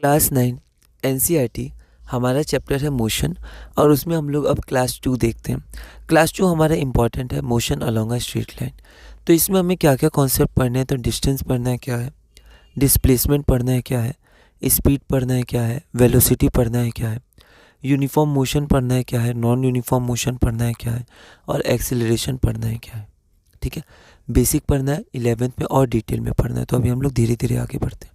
Class 9 NCERT हमारा chapter है motion और उसमें हम लोग अब क्लास 2 देखते हैं। क्लास 2 हमारा इम्पॉर्टेंट है, motion along a straight line. तो इसमें हमें क्या क्या कॉन्सेप्ट पढ़ने हैं, तो डिस्टेंस पढ़ना है क्या है, डिस्प्लेसमेंट पढ़ना है क्या है, स्पीड पढ़ना है क्या है, वेलोसिटी पढ़ना है क्या है, यूनिफॉर्म मोशन पढ़ना है क्या है, नॉन यूनिफॉर्म मोशन पढ़ना है क्या है और एक्सेलरेशन पढ़ना है क्या है। ठीक है, बेसिक पढ़ना है, 11th में और डिटेल में पढ़ना है। तो अभी हम लोग धीरे धीरे आगे बढ़ते हैं।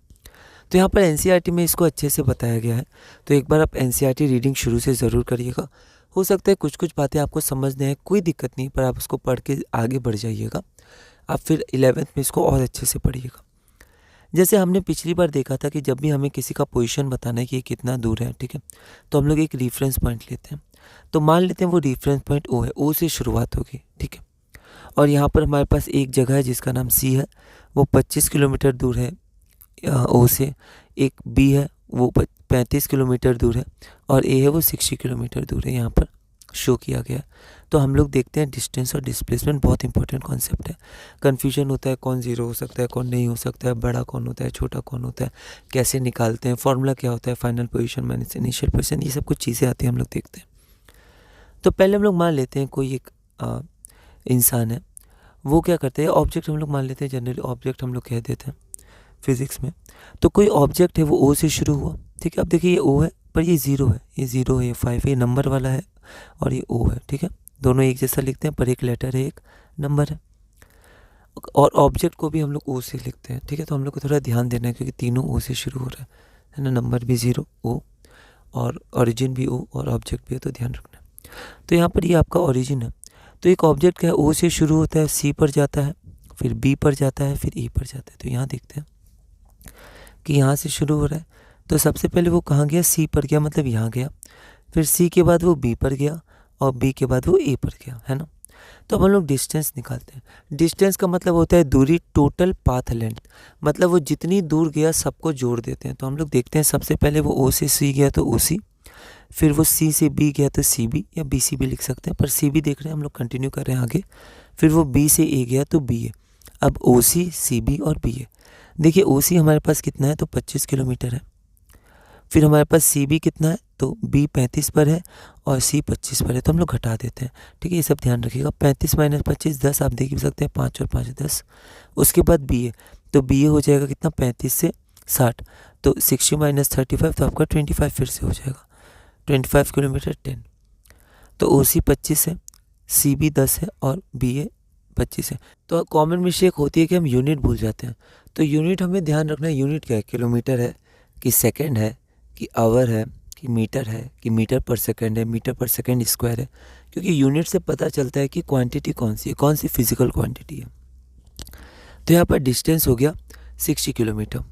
तो यहाँ पर एनसीईआरटी में इसको अच्छे से बताया गया है, तो एक बार आप एनसीईआरटी रीडिंग शुरू से ज़रूर करिएगा। हो सकता है कुछ कुछ बातें आपको समझ नहीं आए, कोई दिक्कत नहीं, पर आप उसको पढ़ के आगे बढ़ जाइएगा। आप फिर 11th में इसको और अच्छे से पढ़िएगा। जैसे हमने पिछली बार देखा था कि जब भी हमें किसी का पोजीशन बताना है कि ये कितना दूर है, ठीक है, तो हम लोग एक रेफरेंस पॉइंट लेते हैं। तो मान लेते हैं वो रेफरेंस पॉइंट ओ है, ओ से शुरुआत होगी, ठीक है। और यहाँ पर हमारे पास एक जगह है जिसका नाम सी है, वो 25 किलोमीटर दूर है ओ से। एक बी है, वो 35 किलोमीटर दूर है, और ए है वो 60 किलोमीटर दूर है, यहाँ पर शो किया गया। तो हम लोग देखते हैं डिस्टेंस और डिस्प्लेसमेंट बहुत इंपॉर्टेंट कॉन्सेप्ट है। कन्फ्यूजन होता है कौन ज़ीरो हो सकता है, कौन नहीं हो सकता है, बड़ा कौन होता है, छोटा कौन होता है, कैसे निकालते हैं, फॉर्मूला क्या होता है, final position minus initial position, ये सब कुछ चीज़ें आती हैं, हम लोग देखते हैं। तो पहले हम लोग मान लेते हैं कोई एक इंसान है, वो क्या करते हैं, ऑब्जेक्ट हम लोग मान लेते हैं, जनरली ऑब्जेक्ट हम लोग कह देते हैं फिजिक्स में। तो कोई ऑब्जेक्ट है, वो ओ से शुरू हुआ, ठीक है। अब देखिए ये ओ है, पर ये ज़ीरो है, ये ज़ीरो है, ये 5 है, ये नंबर वाला है, और ये ओ है, ठीक है। दोनों एक जैसा लिखते हैं, पर एक लेटर है, एक नंबर है। और ऑब्जेक्ट को भी हम लोग ओ से लिखते हैं, ठीक है। तो हम लोग को थोड़ा ध्यान देना है, क्योंकि तीनों ओ से शुरू हो रहा है ना, नंबर भी ज़ीरो ओ, और ओरिजिन भी ओ, और ऑब्जेक्ट भी है, तो ध्यान रखना है। तो यहाँ पर ये आपका ओरिजिन है। तो एक ऑब्जेक्ट क्या है, ओ से शुरू होता है, सी पर जाता है, फिर बी पर जाता है, फिर ई पर जाता है। तो यहाँ देखते हैं कि यहाँ से शुरू हो रहा है, तो सबसे पहले वो कहाँ गया, सी पर गया, मतलब यहाँ गया। फिर सी के बाद वो बी पर गया, और बी के बाद वो ए पर गया, है ना। तो अब हम लोग डिस्टेंस निकालते हैं। डिस्टेंस का मतलब होता है दूरी, टोटल पाथ लेंथ, मतलब वो जितनी दूर गया सबको जोड़ देते हैं। तो हम लोग देखते हैं, सबसे पहले वो ओ से सी गया तो ओ सी, फिर वो सी से बी गया तो सी बी, या बी सी भी लिख सकते हैं, पर सी बी देख रहे हैं हम लोग, कंटिन्यू कर रहे हैं आगे। फिर वो बी से ए गया तो बी ए। अब ओ सी, सी बी और बी ए। देखिए ओ सी हमारे पास कितना है, तो 25 किलोमीटर है। फिर हमारे पास सी बी कितना है, तो बी 35 पर है और सी 25 पर है, तो हम लोग घटा देते हैं, ठीक है। ये सब ध्यान रखिएगा, 35 माइनस 25 10, आप देख भी सकते हैं, 5 और 5 10। उसके बाद बी ए, तो बी ए हो जाएगा कितना, 35 से 60, तो 60 माइनस 35, तो आपका 25 फिर से हो जाएगा, 25 किलोमीटर 10। तो ओ सी 25 है, सी बी 10 है, और बी ए 25 है। तो कॉमन मिस्टेक होती है कि हम यूनिट भूल जाते हैं। तो यूनिट हमें ध्यान रखना है, यूनिट क्या है, किलोमीटर है कि सेकंड है कि आवर है कि मीटर है कि मीटर पर सेकंड है, मीटर पर सेकंड स्क्वायर है। क्योंकि यूनिट से पता चलता है कि क्वांटिटी कौन सी है, कौन सी फिजिकल क्वांटिटी है। तो यहाँ पर डिस्टेंस हो गया 60 किलोमीटर।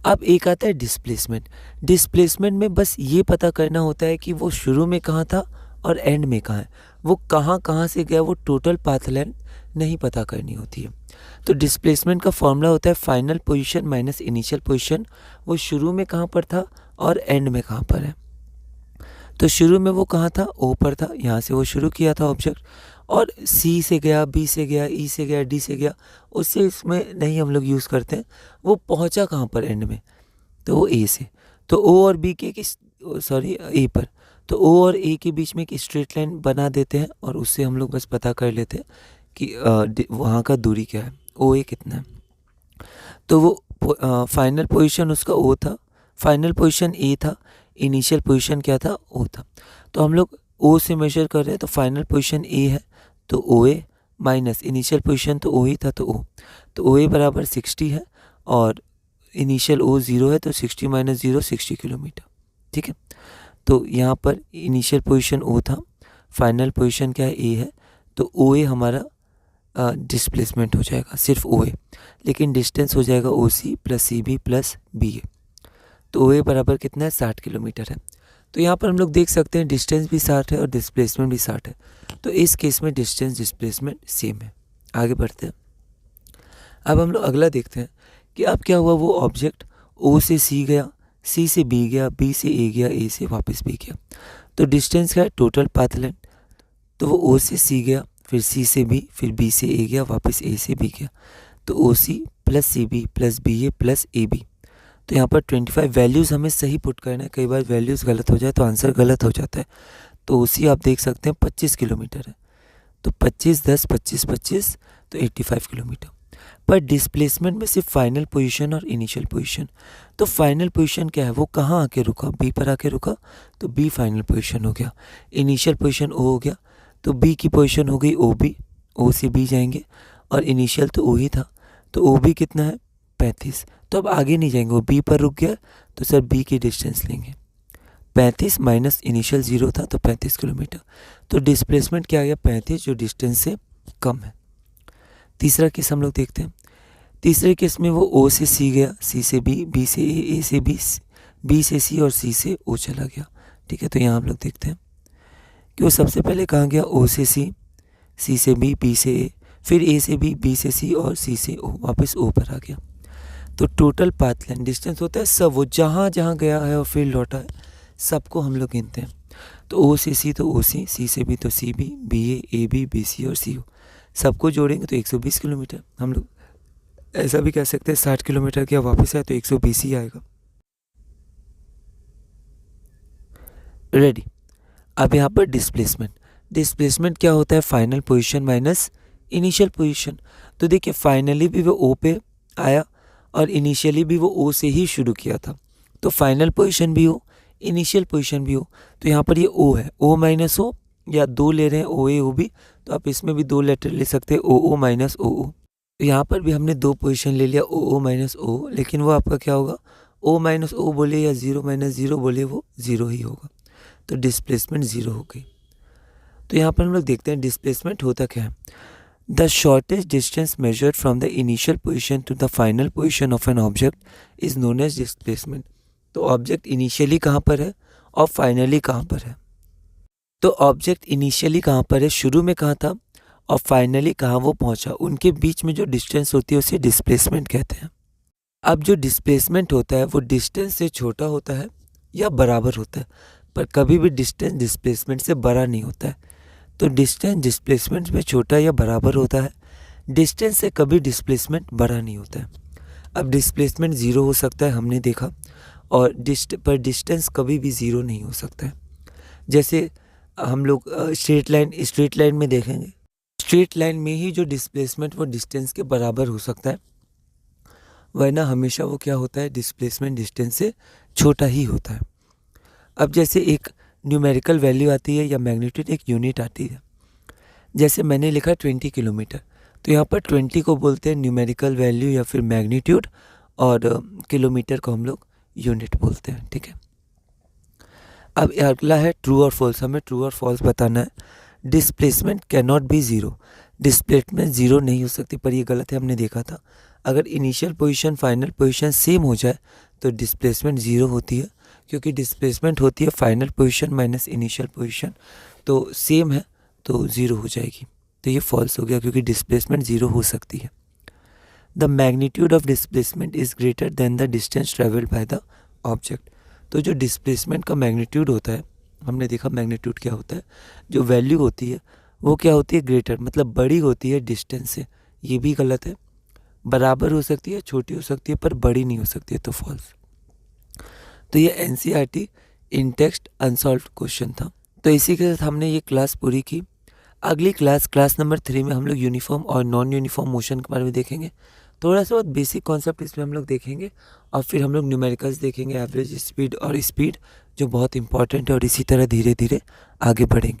अब एक आता है डिस्प्लेसमेंट। डिस्प्लेसमेंट में बस ये पता करना होता है कि वो शुरू में कहाँ था और एंड में कहाँ है, वो कहाँ कहाँ से गया, वो टोटल पाथ लेंथ नहीं पता करनी होती है। तो डिस्प्लेसमेंट का फॉर्मूला होता है final position minus initial position, वो शुरू में कहाँ पर था और एंड में कहाँ पर है। तो शुरू में वो कहाँ था, ओ पर था, यहाँ से वो शुरू किया था ऑब्जेक्ट, और सी से गया, बी से गया, ई से गया, डी से गया, उससे इसमें नहीं हम लोग यूज़ करते हैं। वो पहुँचा कहाँ पर एंड में, तो वो ए से। तो ओ और बी के ए पर, तो ओ और ए के बीच में एक स्ट्रेट लाइन बना देते हैं, और उससे हम लोग बस पता कर लेते हैं कि वहाँ का दूरी क्या है, ओ ए कितना है। तो वो फाइनल पोजीशन उसका ओ था, फाइनल पोजीशन ए था, इनिशियल पोजीशन क्या था, ओ था। तो हम लोग ओ से मेजर कर रहे हैं, तो फाइनल पोजीशन ए है, तो ओ ए माइनस इनिशियल पोजीशन तो ओ ही था, तो ओ, तो ओ ए बराबर 60 है, और इनिशियल ओ 0 है, तो 60 माइनस 0 60 किलोमीटर, ठीक है। तो यहाँ पर इनिशियल पोजीशन ओ था, फाइनल पोजीशन क्या है, ए है, तो ओ ए हमारा डिस्प्लेसमेंट हो जाएगा, सिर्फ ओ ए। लेकिन डिस्टेंस हो जाएगा O C plus C B plus B A. तो ओ ए बराबर कितना है, 60 किलोमीटर है। तो यहाँ पर हम लोग देख सकते हैं डिस्टेंस भी 60 है और डिस्प्लेसमेंट भी 60 है। तो इस केस में डिस्टेंस डिस्प्लेसमेंट सेम है। आगे बढ़ते हैं। अब हम लोग अगला देखते हैं कि अब क्या हुआ, वो ऑब्जेक्ट ओ से सी गया, सी से बी गया, बी से ए गया, ए से वापस बी गया। तो डिस्टेंस क्या है, टोटल पाथ लेंथ। तो वो ओ से सी गया, फिर सी से बी, फिर बी से ए गया, वापस ए से बी गया। तो O C plus C B plus B A plus A B. तो यहाँ पर 25 वैल्यूज़ हमें सही पुट करना है। कई बार वैल्यूज़ गलत हो जाए तो आंसर गलत हो जाता है। तो उसी आप देख सकते हैं 25 किलोमीटर है, तो 25 10 25 25 तो 85 किलोमीटर। पर डिस्प्लेसमेंट में सिर्फ फाइनल पोजीशन और इनिशियल पोजीशन। तो फाइनल पोजीशन क्या है, वो कहाँ आके रुका, बी पर आके रुका, तो बी फाइनल पोजीशन हो गया। इनिशियल पोजीशन ओ हो गया, तो बी की पोजीशन हो गई ओ बी, ओ से बी जाएंगे, और इनिशियल तो ओ ही था, तो ओ बी कितना है 35। तो अब आगे नहीं जाएंगे, वो बी पर रुक गया, तो सर बी की डिस्टेंस लेंगे। 35 माइनस इनिशियल 0 था, तो 35 किलोमीटर। तो डिस्प्लेसमेंट क्या आ गया 35, जो डिस्टेंस से कम है। तीसरा केस हम लोग देखते हैं। तीसरे केस में वो ओ से सी गया, सी से बी, बी से ए से बी, बी से सी और सी से ओ चला गया। ठीक है, तो यहाँ हम लोग देखते हैं कि वो सबसे पहले कहाँ गया, ओ से सी से बी से ए, फिर ए से बी से सी और सी से ओ, वापस ओ पर आ गया। तो टोटल पाथ लाइन डिस्टेंस होता है सब, वो जहाँ जहाँ गया है और फिर लौटा है, सबको हम लोग गिनते हैं। तो ओ से सी तो ओ सी से बी तो C B A B B C और सी ओ, सबको जोड़ेंगे तो 120 किलोमीटर। हम लोग ऐसा भी कह सकते हैं 60 किलोमीटर किया वापस आए तो 120 ही आएगा। रेडी। अब यहाँ पर डिस्प्लेसमेंट क्या होता है, final position minus initial position. तो देखिए फाइनली भी वो ओ पे आया और इनिशियली भी वो ओ से ही शुरू किया था, तो फाइनल पोजीशन भी हो इनिशियल पोजीशन भी हो। तो यहाँ पर ये ओ है, ओ माइनस ओ, या दो ले रहे हैं ओ ए ओ बी, तो आप इसमें भी दो लेटर ले सकते हैं, ओ ओ माइनस ओ ओ। तो यहाँ पर भी हमने दो पोजीशन ले लिया, ओ ओ माइनस ओ, लेकिन वो आपका क्या होगा, ओ माइनस ओ बोले या 0 माइनस 0 बोले, वो 0 ही होगा। तो डिस्प्लेसमेंट 0 हो गई। तो यहाँ पर हम लोग देखते हैं डिस्प्लेसमेंट होता क्या है। The shortest distance measured from the initial position to the final position of an object is known as displacement. तो ऑब्जेक्ट इनिशियली कहाँ पर है और फाइनली कहाँ पर है। तो ऑब्जेक्ट इनिशियली कहाँ पर है, शुरू में कहाँ था, और फाइनली कहाँ वो पहुँचा, उनके बीच में जो डिस्टेंस होती है उसे डिस्प्लेसमेंट कहते हैं। अब जो डिस्प्लेसमेंट होता है वो डिस्टेंस से छोटा होता है या बराबर होता है, पर कभी भी डिस्टेंस डिस्प्लेसमेंट से बड़ा नहीं होता है। तो डिस्टेंस डिस्प्लेसमेंट में छोटा या बराबर होता है, डिस्टेंस से कभी डिस्प्लेसमेंट बड़ा नहीं होता है। अब डिस्प्लेसमेंट 0 हो सकता है, हमने देखा, और पर डिस्टेंस कभी भी 0 नहीं हो सकता है। जैसे हम लोग स्ट्रेट लाइन में देखेंगे, स्ट्रेट लाइन में ही जो डिस्प्लेसमेंट वो डिस्टेंस के बराबर हो सकता है, वरना हमेशा वो क्या होता है, डिस्प्लेसमेंट डिस्टेंस से छोटा ही होता है। अब जैसे एक न्यूमेरिकल वैल्यू आती है या मैग्नीट्यूड एक यूनिट आती है, जैसे मैंने लिखा 20 किलोमीटर, तो यहाँ पर 20 को बोलते हैं न्यूमेरिकल वैल्यू या फिर मैग्नीट्यूड, और किलोमीटर को हम लोग यूनिट बोलते हैं। ठीक है, अब अगला है ट्रू और फॉल्स। हमें ट्रू और फॉल्स बताना है। Displacement can not be 0, displacement 0 नहीं हो सकती, पर ये गलत है, हमने देखा था। अगर initial position final position same हो जाए तो डिस्प्लेसमेंट 0 होती है, क्योंकि डिस्प्लेसमेंट होती है final position minus initial position, तो सेम है तो 0 हो जाएगी। तो ये फॉल्स हो गया, क्योंकि डिस्प्लेसमेंट 0 हो सकती है। The magnitude of displacement is greater than the distance travelled by the object. तो जो डिस्प्लेसमेंट का मैग्नीट्यूड होता है, हमने देखा मैग्नीट्यूड क्या होता है, जो वैल्यू होती है वो क्या होती है, ग्रेटर, मतलब बड़ी होती है डिस्टेंस से। ये भी गलत है, बराबर हो सकती है, छोटी हो सकती है, पर बड़ी नहीं हो सकती है, तो फॉल्स। तो ये एनसीईआरटी इन टेक्स्ट अनसॉल्व्ड क्वेश्चन था। तो इसी के साथ हमने ये क्लास पूरी की। अगली क्लास नंबर 3 में हम लोग यूनिफॉर्म और नॉन यूनिफॉर्म मोशन के बारे में देखेंगे। थोड़ा सा बहुत बेसिक कॉन्सेप्ट इसमें हम लोग देखेंगे, और फिर हम लोग न्यूमेरिकल्स देखेंगे, एवरेज स्पीड और स्पीड, जो बहुत इंपॉर्टेंट है, और इसी तरह धीरे धीरे आगे बढ़ेंगे।